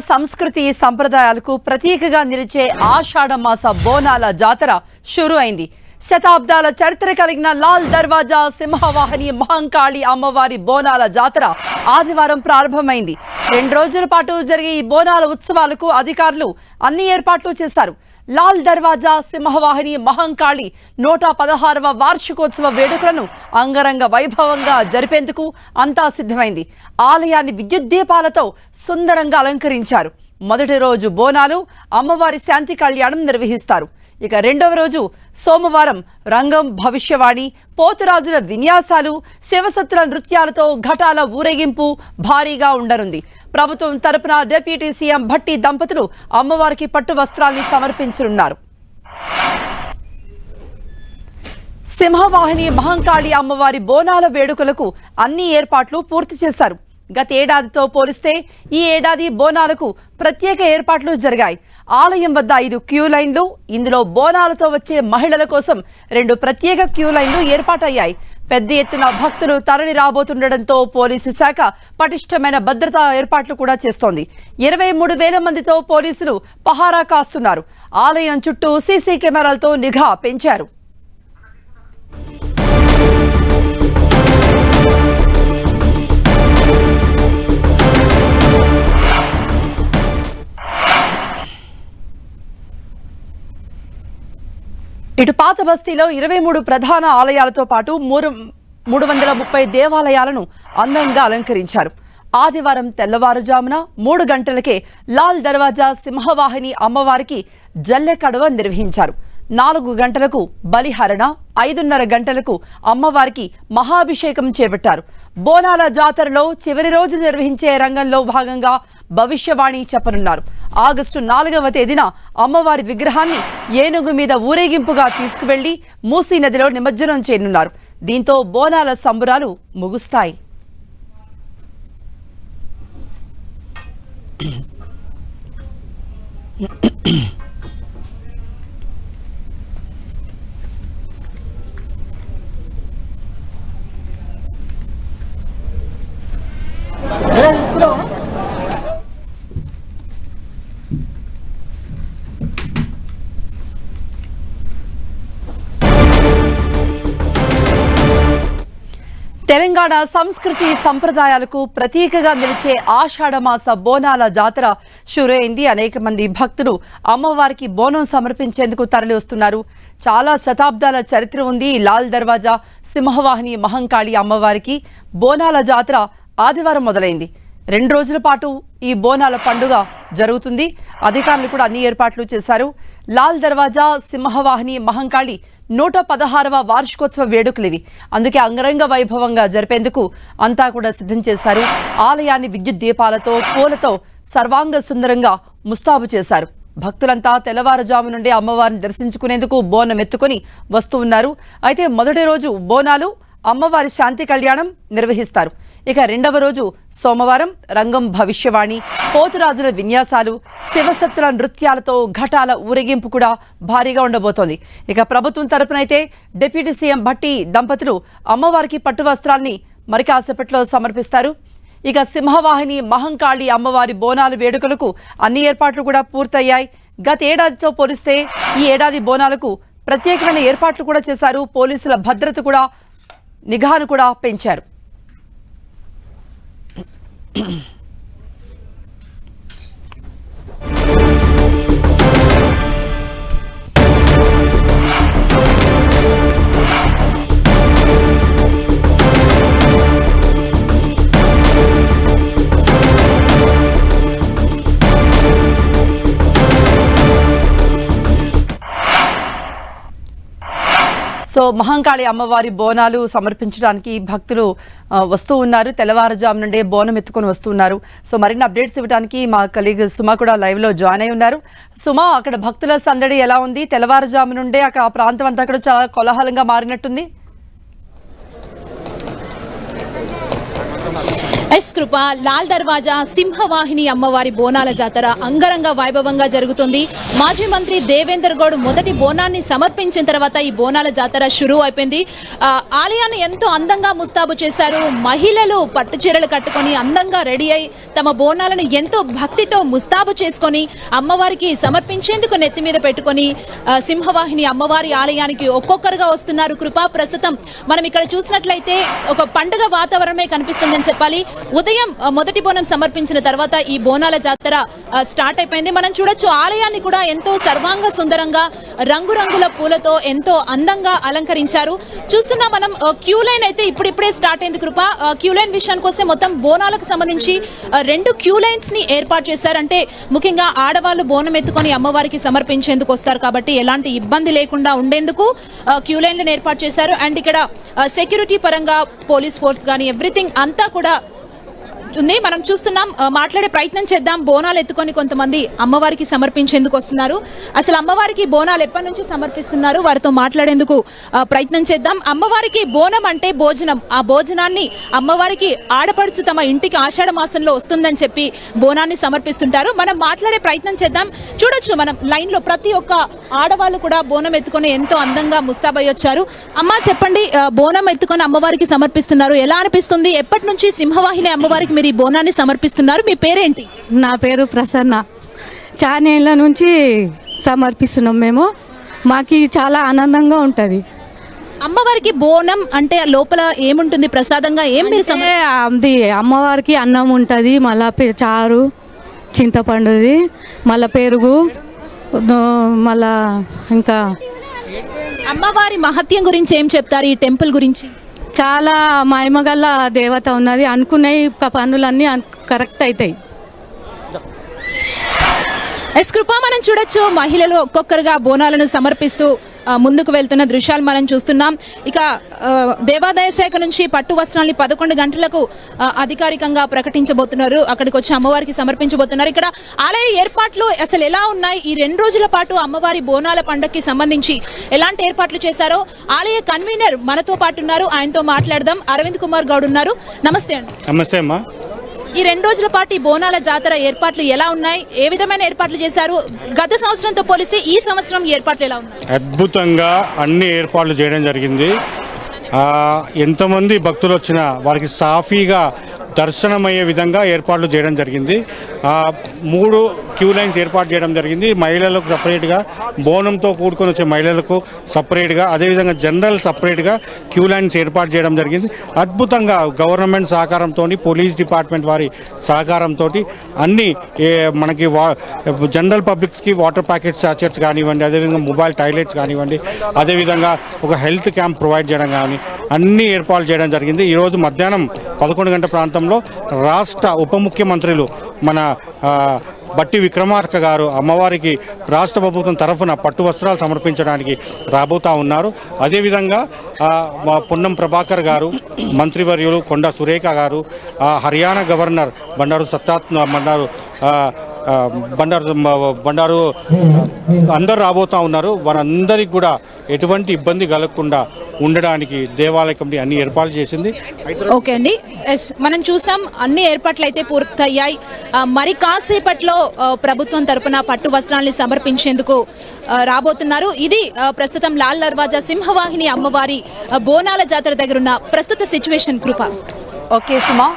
సంస్కృతి సంప్రదాయాలకు ప్రతీకగా నిలిచే ఆషాఢ మాస బోనాల జాతర షురు అయింది. శతాబ్దాల చరిత్ర కలిగిన లాల్ దర్వాజా సింహవాహిని మహంకాళి అమ్మవారి బోనాల జాతర ఆదివారం ప్రారంభమైంది. 2 రోజుల పాటు జరిగే ఈ బోనాల ఉత్సవాలకు అధికారులు అన్ని ఏర్పాట్లు చేశారు. లాల్ దర్వాజా సింహవాహిని మహంకాళి 116వ వార్షికోత్సవ వేడుకలను అంగరంగ వైభవంగా జరిపేందుకు అంతా సిద్ధమైంది. ఆలయాన్ని విద్యుత్ దీపాలతో సుందరంగా అలంకరించారు. మొదటి రోజు బోనాలు, అమ్మవారి శాంతి కళ్యాణం నిర్వహిస్తారు. ఇక రెండవ రోజు సోమవారం రంగం భవిష్యవాణి, పోతురాజుల విన్యాసాలు, శివసత్తుల నృత్యాలతో ఘటాల ఊరేగింపు భారీగా ఉండనుంది. ప్రభుత్వం తరపున డిప్యూటీ సీఎం భట్టి దంపతులు అమ్మవారికి పట్టు వస్త్రాల్ని సమర్పించనున్నారు. సింహవాహిని మహంకాళి అమ్మవారి బోనాల వేడుకలకు అన్ని ఏర్పాట్లు పూర్తి చేశారు. గత ఏడాదితో పోలిస్తే ఈ ఏడాది బోనాలకు ప్రత్యేక ఏర్పాట్లు జరిగాయి. ఆలయం వద్ద 5 క్యూ లైన్లు, ఇందులో బోనాలతో వచ్చే మహిళల కోసం 2 ప్రత్యేక క్యూ లైన్లు ఏర్పాటయ్యాయి. పెద్ద ఎత్తున భక్తులు తరలి రాబోతుండటంతో పోలీసు శాఖ పటిష్టమైన భద్రతా ఏర్పాట్లు కూడా చేస్తోంది. 23,000 మందితో పోలీసులు పహారా కాస్తున్నారు. ఆలయం చుట్టూ సీసీ కెమెరాలతో నిఘా పెంచారు. ఇటు పాత బస్తీలో 23 ప్రధాన ఆలయాలతో పాటు 330 దేవాలయాలను అందంగా అలంకరించారు. ఆదివారం తెల్లవారుజామున 3 గంటలకే లాల్ దర్వాజా సింహవాహిని అమ్మవారికి జల్లె కడవ నిర్వహించారు. 4 గంటలకు బలిహరణ, 5:30 గంటలకు అమ్మవారికి మహాభిషేకం చేపట్టారు. బోనాల జాతరలో చివరి రోజు నిర్వహించే రంగంలో భాగంగా భవిష్యవాణి చెప్పనున్నారు. ఆగస్టు 4వ తేదీన అమ్మవారి విగ్రహాన్ని ఏనుగు మీద ఊరేగింపుగా తీసుకువెళ్లి మూసీ నదిలో నిమజ్జనం చేయనున్నారు. దీంతో బోనాల సంబురాలు ముగుస్తాయి. తెలంగాణ సంస్కృతి సంప్రదాయాలకు ప్రతీకగా నిలిచే ఆషాఢమాస బోనాల జాతర షురైంది. అనేక మంది భక్తులు అమ్మవారికి బోనం సమర్పించేందుకు తరలి వస్తున్నారు. చాలా శతాబ్దాల చరిత్ర ఉంది లాల్ దర్వాజా సింహవాహిని మహంకాళి అమ్మవారికి. బోనాల జాతర ఆదివారం మొదలైంది. 2 రోజుల పాటు ఈ బోనాల పండుగ జరుగుతుంది. అధికారులు కూడా అన్ని ఏర్పాట్లు చేశారు. లాల్ దర్వాజా సింహవాహిని మహంకాళి 116వ వార్షికోత్సవ వేడుకలివి. అందుకే అంగరంగ వైభవంగా జరిపేందుకు అంతా కూడా సిద్ధం చేశారు. ఆలయాన్ని విద్యుత్ దీపాలతో, పూలతో సర్వాంగ సుందరంగా ముస్తాబు చేశారు. భక్తులంతా తెల్లవారుజాము నుండి అమ్మవారిని దర్శించుకునేందుకు బోనం ఎత్తుకొని వస్తూ ఉన్నారు. అయితే మొదటి రోజు బోనాలు, అమ్మవారి శాంతి కళ్యాణం నిర్వహిస్తారు. ఇక రెండవ రోజు సోమవారం రంగం భవిష్యవాణి, పోతురాజుల విన్యాసాలు, శివసత్తుల నృత్యాలతో ఘటాల ఊరేగింపు కూడా భారీగా ఉండబోతోంది. ఇక ప్రభుత్వం తరపునైతే డిప్యూటీ సీఎం భట్టి దంపతులు అమ్మవారికి పట్టు వస్త్రాల్ని మరి కాసేపట్లో సమర్పిస్తారు. ఇక సింహవాహిని మహంకాళి అమ్మవారి బోనాలు వేడుకలకు అన్ని ఏర్పాట్లు కూడా పూర్తయ్యాయి. గత ఏడాదితో పోలిస్తే ఈ ఏడాది బోనాలకు ప్రత్యేకమైన ఏర్పాట్లు కూడా చేశారు. పోలీసుల భద్రత కూడా, నిఘాను కూడా పెంచారు. సో మహంకాళి అమ్మవారి బోనాలు సమర్పించడానికి భక్తులు వస్తూ ఉన్నారు. తెల్లవారుజాము నుండే బోనం ఎత్తుకొని వస్తున్నారు. సో మరిన్ని అప్డేట్స్ ఇవ్వడానికి మా కలీగ్ సుమ కూడా లైవ్లో జాయిన్ అయి ఉన్నారు. సుమ, అక్కడ భక్తుల సందడి ఎలా ఉంది? తెల్లవారుజాము నుండే అక్కడ ఆ ప్రాంతం అంతా కూడా చాలా కోలాహలంగా మారినట్టుంది. ఎస్ కృప లాల్ దర్వాజా సింహవాహిని అమ్మవారి బోనాల జాతర అంగరంగ వైభవంగా జరుగుతుంది. మాజీ మంత్రి దేవేందర్ గౌడ్ మొదటి బోనాన్ని సమర్పించిన తర్వాత ఈ బోనాల జాతర షురూ అయిపోయింది. ఆలయాన్ని ఎంతో అందంగా ముస్తాబు చేశారు. మహిళలు పట్టు చీరలు కట్టుకొని అందంగా రెడీ అయి తమ బోనాలను ఎంతో భక్తితో ముస్తాబు చేసుకొని అమ్మవారికి సమర్పించేందుకు నెత్తి మీద పెట్టుకొని సింహవాహిని అమ్మవారి ఆలయానికి ఒక్కొక్కరుగా వస్తున్నారు. కృప ప్రస్తుతం మనం ఇక్కడ చూసినట్లయితే ఒక పండుగ వాతావరణమే కనిపిస్తుందని చెప్పాలి. ఉదయం మొదటి బోనం సమర్పించిన తర్వాత ఈ బోనాల జాతర స్టార్ట్ అయిపోయింది. మనం చూడొచ్చు ఆలయాన్ని కూడా ఎంతో సర్వాంగ సుందరంగా రంగురంగుల పూలతో ఎంతో అందంగా అలంకరించారు. చూస్తున్నా మనం క్యూ లైన్ అయితే ఇప్పుడిప్పుడే స్టార్ట్ అయింది. కృప క్యూ లైన్ విషయానికి వస్తే మొత్తం బోనాలకు సంబంధించి 2 క్యూ లైన్స్ ని ఏర్పాటు చేశారు. అంటే ముఖ్యంగా ఆడవాళ్ళు బోనం ఎత్తుకొని అమ్మవారికి సమర్పించేందుకు వస్తారు కాబట్టి ఎలాంటి ఇబ్బంది లేకుండా ఉండేందుకు క్యూ లైన్లను ఏర్పాటు చేశారు. అండ్ ఇక్కడ సెక్యూరిటీ పరంగా పోలీస్ ఫోర్స్ కానీ ఎవ్రీథింగ్ అంతా కూడా ఉంది. మనం చూస్తున్నాం, మాట్లాడే ప్రయత్నం చేద్దాం. బోనాలు ఎత్తుకొని కొంతమంది అమ్మవారికి సమర్పించేందుకు వస్తున్నారు. అసలు అమ్మవారికి బోనాలు ఎప్పటి నుంచి సమర్పిస్తున్నారు, వారితో మాట్లాడేందుకు ప్రయత్నం చేద్దాం. అమ్మవారికి బోనం అంటే భోజనం. ఆ భోజనాన్ని అమ్మవారికి ఆడపడుచు తమ ఇంటికి ఆషాఢ మాసంలో వస్తుందని చెప్పి బోనాన్ని సమర్పిస్తుంటారు. మనం మాట్లాడే ప్రయత్నం చేద్దాం. చూడొచ్చు మనం లైన్ లో ప్రతి ఒక్క ఆడవాళ్ళు కూడా బోనం ఎత్తుకొని ఎంతో అందంగా ముస్తాబై వచ్చారు. అమ్మ చెప్పండి, బోనం ఎత్తుకొని అమ్మవారికి సమర్పిస్తున్నారు, ఎలా అనిపిస్తుంది? ఎప్పటి నుంచి సింహవాహిని అమ్మవారికి ఈ బోనాన్ని సమర్పిస్తున్నారు? మీ పేరేంటి? నా పేరు ప్రసన్న. చాలా ఏళ్ళ నుంచి సమర్పిస్తున్నాం మేము. మాకు చాలా ఆనందంగా ఉంటుంది. అమ్మవారికి బోనం అంటే లోపల ఏముంటుంది ప్రసాదంగా? ఏం మీరు అది అమ్మవారికి అన్నం ఉంటుంది, మళ్ళీ చారు, చింతపండుది, మళ్ళీ పెరుగు, మళ్ళా ఇంకా అమ్మవారి మహత్యం గురించి ఏం చెప్తారు? ఈ టెంపుల్ గురించి చాలా మహిమగల దేవత ఉన్నది. అనుకునే పనులన్నీ కరెక్ట్ అవుతాయి. ఎస్ కృప, మనం చూడొచ్చు మహిళలు ఒక్కొక్కరుగా బోనాలను సమర్పిస్తూ ముందుకు వెళ్తున్న దృశ్యాలు మనం చూస్తున్నాం. ఇక దేవాదాయ శాఖ నుంచి పట్టు వస్త్రాన్ని 11 గంటలకు అధికారికంగా ప్రకటించబోతున్నారు. అక్కడికి వచ్చి అమ్మవారికి సమర్పించబోతున్నారు. ఇక్కడ ఆలయ ఏర్పాట్లు అసలు ఎలా ఉన్నాయి? ఈ 2 రోజుల పాటు అమ్మవారి బోనాల పండుగకి సంబంధించి ఎలాంటి ఏర్పాట్లు చేశారో ఆలయ కన్వీనర్ మనతో పాటు ఉన్నారు. ఆయనతో మాట్లాడదాం. అరవింద్ కుమార్ గౌడ్ ఉన్నారు. నమస్తే అండి. నమస్తే అమ్మా. ఈ 2 రోజుల పాటు ఈ బోనాల జాతర ఏర్పాట్లు ఎలా ఉన్నాయి? ఏ విధమైన ఏర్పాట్లు చేశారు? గత సంవత్సరంతో పోలిస్తే ఈ సంవత్సరం ఏర్పాట్లు ఎలా ఉన్నాయి? అద్భుతంగా అన్ని ఏర్పాట్లు చేయడం జరిగింది. ఎంతమంది భక్తులు వచ్చినా వారికి సాఫీగా దర్శనమయ్యే విధంగా ఏర్పాట్లు చేయడం జరిగింది. 3 క్యూ లైన్స్ ఏర్పాటు చేయడం జరిగింది. మహిళలకు సపరేట్గా, బోనంతో కూడుకొని వచ్చే మహిళలకు సపరేట్గా, అదేవిధంగా జనరల్ సపరేట్గా క్యూ లైన్స్ ఏర్పాటు చేయడం జరిగింది. అద్భుతంగా గవర్నమెంట్ సహకారంతో, పోలీస్ డిపార్ట్మెంట్ వారి సహకారంతో అన్ని మనకి జనరల్ పబ్లిక్స్కి వాటర్ ప్యాకెట్ సాచెట్స్ కానివ్వండి, అదేవిధంగా మొబైల్ టాయిలెట్స్ కానివ్వండి, అదేవిధంగా ఒక హెల్త్ క్యాంప్ ప్రొవైడ్ చేయడం కానీ అన్ని ఏర్పాట్లు చేయడం జరిగింది. ఈరోజు మధ్యాహ్నం 11 గంటల ప్రాంతంలో రాష్ట్ర ఉప ముఖ్యమంత్రులు మన బట్టి విక్రమార్క గారు అమ్మవారికి రాష్ట్ర ప్రభుత్వం తరఫున పట్టు వస్త్రాలు సమర్పించడానికి రాబోతా ఉన్నారు. అదేవిధంగా పొన్నం ప్రభాకర్ గారు, మంత్రివర్యులు కొండా సురేఖ గారు, హర్యానా గవర్నర్ బండారు అందరు రాబోతా ఉన్నారు. వారందరికీ కూడా ఎటువంటి ఇబ్బంది కలగకుండా ఉండడానికి దేవాలయ కమిటీ అన్ని ఏర్పాట్లు చేసింది. ఓకే అండి, మనం చూసాం అన్ని ఏర్పాట్లు అయితే పూర్తయ్యాయి. మరి కాసేపట్లో ప్రభుత్వం తరపున పట్టు వస్త్రాన్ని సమర్పించేందుకు రాబోతున్నారు. ఇది ప్రస్తుతం లాల్ దర్వాజా సింహవాహిని అమ్మవారి బోనాల జాతర దగ్గర ఉన్న ప్రస్తుత సిచ్యువేషన్. కృప. ఓకే సుమా.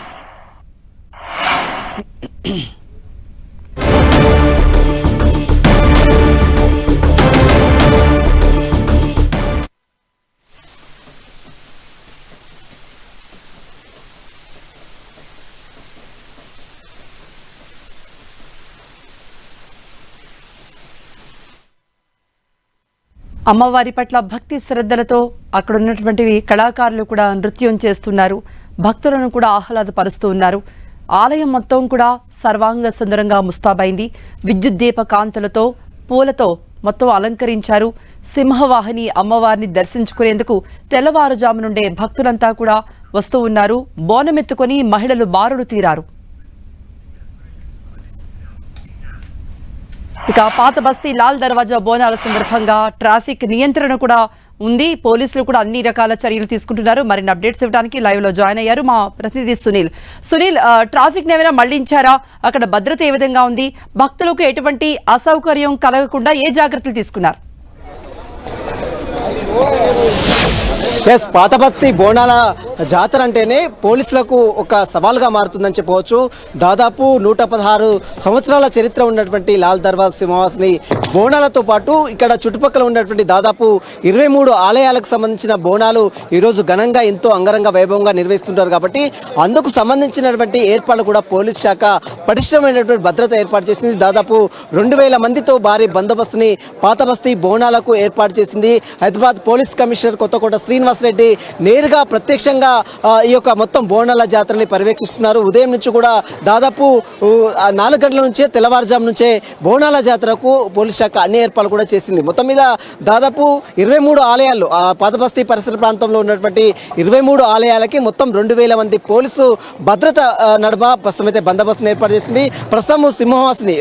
అమ్మవారి పట్ల భక్తి శ్రద్ధలతో అక్కడ ఉన్నటువంటి కళాకారులు కూడా నృత్యం చేస్తున్నారు. భక్తులను కూడా ఆహ్లాదపరుస్తూ ఉన్నారు. ఆలయం మొత్తం కూడా సర్వాంగ సుందరంగా ముస్తాబైంది. విద్యుత్ దీప కాంతులతో, పూలతో మొత్తం అలంకరించారు. సింహవాహిని అమ్మవారిని దర్శించుకునేందుకు తెల్లవారుజాము నుండే భక్తులంతా కూడా వస్తూ ఉన్నారు. బోనమెత్తుకొని మహిళలు బారులు తీరారు. ఇక పాత బస్తీ లాల్ దర్వాజా బోనాల సందర్భంగా ట్రాఫిక్ నియంత్రణ కూడా ఉంది. పోలీసులు కూడా అన్ని రకాల చర్యలు తీసుకుంటున్నారు. మరిన్ని అప్డేట్స్ ఇవ్వడానికి లైవ్ లో జాయిన్ అయ్యారు మా ప్రతినిధి సునీల్. ట్రాఫిక్ ఏమైనా మళ్లించారా? అక్కడ భద్రత ఏ విధంగా ఉంది? భక్తులకు ఎటువంటి అసౌకర్యం కలగకుండా ఏ జాగ్రత్తలు తీసుకున్నారు? పాత బస్తీ బోనాల జాతర అంటేనే పోలీసులకు ఒక సవాల్గా మారుతుందని చెప్పవచ్చు. దాదాపు 116 సంవత్సరాల చరిత్ర ఉన్నటువంటి లాల్ దర్వాజా సింహవాసిని బోనాలతో పాటు ఇక్కడ చుట్టుపక్కల ఉన్నటువంటి దాదాపు 23 ఆలయాలకు సంబంధించిన బోనాలు ఈరోజు ఘనంగా ఎంతో అంగరంగ వైభవంగా నిర్వహిస్తుంటారు. కాబట్టి అందుకు సంబంధించినటువంటి ఏర్పాట్లు కూడా పోలీస్ శాఖ పటిష్టమైనటువంటి భద్రత ఏర్పాటు చేసింది. దాదాపు 2000 మందితో భారీ బందోబస్తుని పాత బస్తీ బోనాలకు ఏర్పాటు చేసింది. హైదరాబాద్ పోలీస్ కమిషనర్ కొత్తకోట శ్రీనివాస్ రెడ్డి నేరుగా ప్రత్యక్షంగా ఈ యొక్క మొత్తం బోనాల జాతరని పర్యవేక్షిస్తున్నారు. ఉదయం నుంచి కూడా దాదాపు 4 గంటల నుంచే తెల్లవారుజాము నుంచే బోనాల జాతరకు పోలీస్ శాఖ అన్ని ఏర్పాట్లు కూడా చేసింది. మొత్తం మీద దాదాపు 23 ఆలయాలు పాత బస్తీ పరిసర ప్రాంతంలో ఉన్నటువంటి 23 ఆలయాలకి మొత్తం 2000 మంది పోలీసు భద్రత నడుమ ప్రస్తుతం బందోబస్తును ఏర్పాటు చేసింది. ప్రస్తుతం సింహవాసిని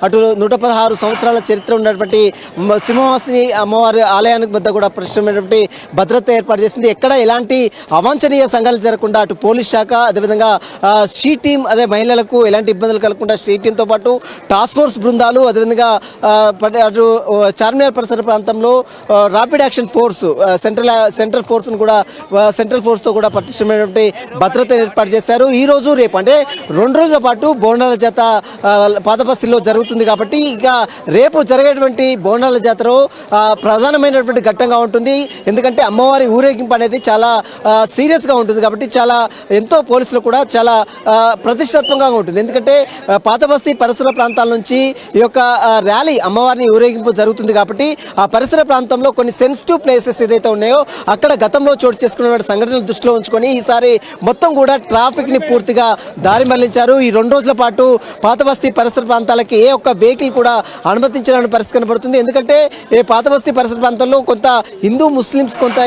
అటు 116 సంవత్సరాల చరిత్ర ఉన్నటువంటి సింహవాసిని అమ్మవారి ఆలయానికి వద్ద కూడా ప్రస్తుతమైనటువంటి భద్రత ఏర్పాటు చేసింది. ఎక్కడ ఎలాంటి అవాంఛనీయ సంఘటనలు జరగకుండా అటు పోలీస్ శాఖ అదేవిధంగా షీ టీం అదే మహిళలకు ఎలాంటి ఇబ్బందులు కలగకుండా షీ టీంతో పాటు టాస్క్ ఫోర్స్ బృందాలు అదేవిధంగా అటు చార్మినార్ పరిసర ప్రాంతంలో ర్యాపిడ్ యాక్షన్ ఫోర్స్ సెంట్రల్ ఫోర్స్తో కూడా పటిష్టమైనటువంటి భద్రత ఏర్పాటు చేశారు. ఈ రోజు రేపు అంటే 2 రోజుల పాటు బోనాల జాతర పాత బస్తీలో జరుగుతుంది. కాబట్టి ఇక రేపు జరిగేటువంటి బోనాల జాతర ప్రధానమైనటువంటి ఘట్టంగా ఉంటుంది. ఎందుకంటే అమ్మవారి ఊరేగింపు అనేది చాలా సీరియస్గా ఉంటుంది. కాబట్టి ఎంతో పోలీసులు కూడా చాలా ప్రతిష్టాత్మకంగా ఉంటుంది. ఎందుకంటే పాత బస్తీ పరిసర ప్రాంతాల నుంచి ఈ యొక్క ర్యాలీ అమ్మవారిని ఊరేగింపు జరుగుతుంది. కాబట్టి ఆ పరిసర ప్రాంతంలో కొన్ని సెన్సిటివ్ ప్లేసెస్ ఏదైతే ఉన్నాయో అక్కడ గతంలో చోటు చేసుకున్న సంఘటనలు దృష్టిలో ఉంచుకొని ఈసారి మొత్తం కూడా ట్రాఫిక్ ని పూర్తిగా దారి మళ్లించారు. ఈ 2 రోజుల పాటు పాత బస్తీ పరిసర ప్రాంతాలకి ఏ ఒక్క వెహికల్ కూడా అనుమతించడానికి పరిస్థితి కనబడుతుంది. ఎందుకంటే ఈ పాత బస్తీ పరిసర ప్రాంతంలో కొంత హిందూ ముస్లిమ్స్ కొంత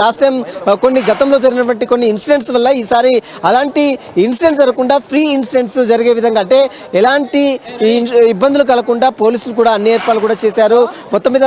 లాస్ట్ టైం కొన్ని గతంలో జరిగినటువంటి కొన్ని ఇన్సిడెంట్స్ వల్ల ఈసారి అలాంటి ఇన్సిడెంట్స్ జరగకుండా ఫ్రీ ఇన్సిడెంట్స్ జరిగే విధంగా అంటే ఎలాంటి ఇబ్బందులు కలగకుండా పోలీసులు కూడా అన్ని ఏర్పాట్లు కూడా చేశారు. మొత్తం మీద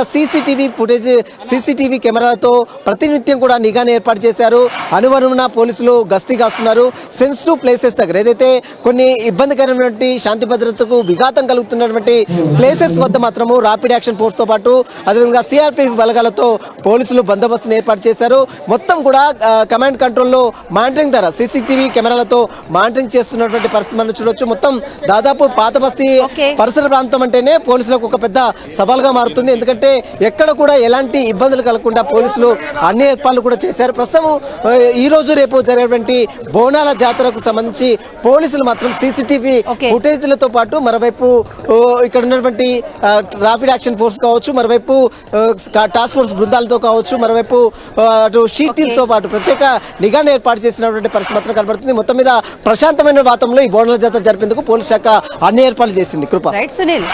సీసీటీవీ కెమెరాలతో ప్రతినిత్యం కూడా నిఘాను ఏర్పాటు చేశారు. అనువనున్న పోలీసులు గస్తీ కాస్తున్నారు. సెన్సిటివ్ ప్లేసెస్ దగ్గర ఏదైతే కొన్ని ఇబ్బందికరమైనటువంటి శాంతి భద్రతకు విఘాతం కలుగుతున్నటువంటి ప్లేసెస్ వద్ద మాత్రము ర్యాపిడ్ యాక్షన్ ఫోర్స్ తో పాటు అదేవిధంగా సిఆర్పిఎఫ్ బలగాలతో పోలీసులు బందోబస్తును ఏర్పాటు చేశారు. మొత్తం కూడా కమాండ్ కంట్రోల్లో మానిటరింగ్ ద్వారా సీసీటీవీ కెమెరాలతో మానిటరింగ్ చేస్తున్నటువంటి పరిస్థితి మనం చూడొచ్చు. మొత్తం దాదాపు పాత బస్తీ పరిసర ప్రాంతం అంటేనే పోలీసులకు ఒక పెద్ద సవాల్గా మారుతుంది. ఎందుకంటే ఎక్కడ కూడా ఎలాంటి ఇబ్బందులు కలగకుండా పోలీసులు అన్ని ఏర్పాట్లు కూడా చేశారు. ప్రస్తుతం ఈ రోజు రేపు జరిగేటువంటి బోనాల జాతరకు సంబంధించి పోలీసులు మాత్రం సీసీటీవీ ఫుటేజ్లతో పాటు మరోవైపు ఇక్కడ ఉన్నటువంటి ర్యాపిడ్ యాక్షన్ ఫోర్స్ కావచ్చు, మరోవైపు టాస్క్ ఫోర్స్ బృందాలతో కావచ్చు, మరోవైపు అటు షీ టీమ్తో పాటు ప్రత్యేక నిఘాను ఏర్పాటు చేసినటువంటి పరిస్థితి మాత్రం కనబడుతుంది. మొత్తం మీద ప్రశాంతమైన వాతావరణంలో ఈ బోనాల జాతర జరిపేందుకు పోలీస్ శాఖ అన్ని ఏర్పాట్లు చేసింది. కృప. రైట్ సునీల్.